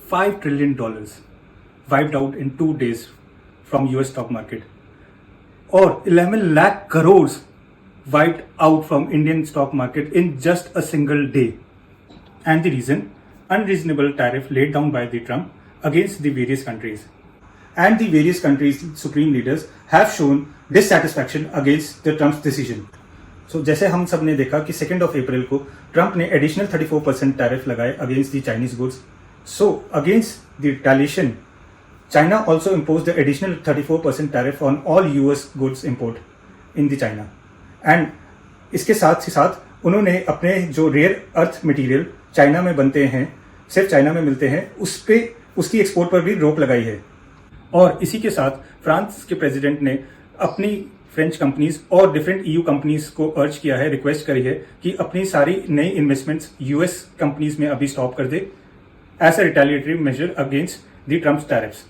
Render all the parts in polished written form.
$5 trillion wiped out in 2 days from US stock market, or 11 lakh crores wiped out from Indian stock market in just a single day. And the reason, unreasonable tariff laid down by the Trump against the various countries. And the various countries' supreme leaders have shown dissatisfaction against the Trump's decision. So जैसे हम सब ने देखा कि 2 अप्रैल को Trump ने additional 34% tariff लगाए against the Chinese goods. So against the retaliation, China also impose the additional 34% tariff on all US goods import in the China. And इसके साथ ही साथ उन्होंने अपने जो रेयर अर्थ मटेरियल चाइना में बनते हैं, सिर्फ चाइना में मिलते हैं, उसकी एक्सपोर्ट पर भी रोक लगाई है. और इसी के साथ फ्रांस के प्रेसिडेंट ने अपनी फ्रेंच कंपनीज और डिफरेंट ईयू कंपनीज को अर्ज किया है, रिक्वेस्ट करी है कि अपनी सारी नई इन्वेस्टमेंट्स यूएस कंपनीज में अभी स्टॉप कर दे as a retaliatory measure against the Trump tariffs.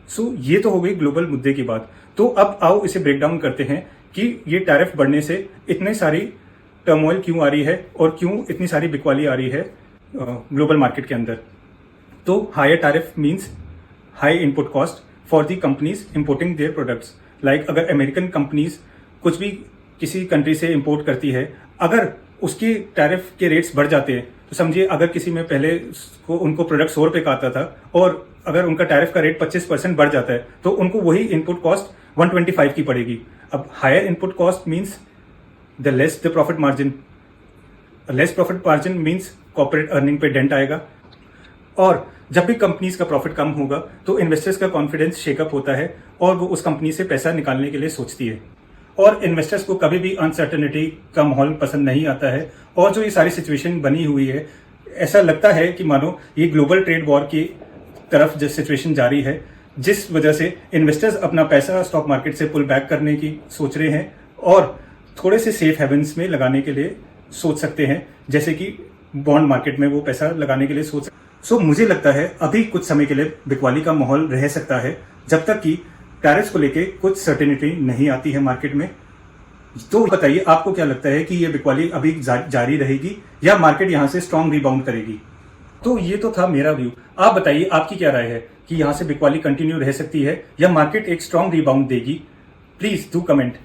So ये तो हो गई ग्लोबल मुद्दे की बात. तो अब आओ इसे ब्रेक डाउन करते हैं कि ये टैरिफ बढ़ने से इतने सारी टर्मोइल क्यों आ रही है और क्यों इतनी सारी बिकवाली आ रही है ग्लोबल मार्केट के अंदर. तो higher tariff means high input cost for the companies importing their products. Like अगर अमेरिकन कंपनीज कुछ भी किसी कंट्री से इंपोर्ट करती है, अगर उसकी टैरिफ के रेट्स बढ़ जाते हैं, तो समझिए अगर किसी में पहले उनको प्रोडक्ट 100 रुपये का आता था और अगर उनका टैरिफ का रेट 25% बढ़ जाता है तो उनको वही इनपुट कॉस्ट 125 की पड़ेगी. अब higher input cost means the less the profit margin. Less profit margin means corporate earning पे डेंट आएगा. और जब भी कंपनीज का प्रॉफिट कम होगा तो इन्वेस्टर्स का कॉन्फिडेंस शेकअप होता है और वो उस कंपनी से पैसा निकालने के लिए सोचती है. और इन्वेस्टर्स को कभी भी अनसर्टेनिटी का माहौल पसंद नहीं आता है. और जो ये सारी सिचुएशन बनी हुई है, ऐसा लगता है कि मानो ये ग्लोबल ट्रेड वॉर की तरफ जो सिचुएशन जारी है, जिस वजह से इन्वेस्टर्स अपना पैसा स्टॉक मार्केट से पुल बैक करने की सोच रहे हैं और थोड़े से सेफ हेवन्स में लगाने के लिए सोच सकते हैं, जैसे कि बॉन्ड मार्केट में वो पैसा लगाने के लिए सोच. सो मुझे लगता है अभी कुछ समय के लिए बिकवाली का माहौल रह सकता है, जब तक कि टैरिफ्स को लेके कुछ सर्टेनिटी नहीं आती है मार्केट में. तो बताइए आपको क्या लगता है कि ये बिकवाली अभी जारी रहेगी या मार्केट यहां से स्ट्रॉन्ग रिबाउंड करेगी? तो ये तो था मेरा व्यू. आप बताइए आपकी क्या राय है कि यहां से बिकवाली कंटिन्यू रह सकती है या मार्केट एक स्ट्रॉन्ग रिबाउंड देगी? Please do comment.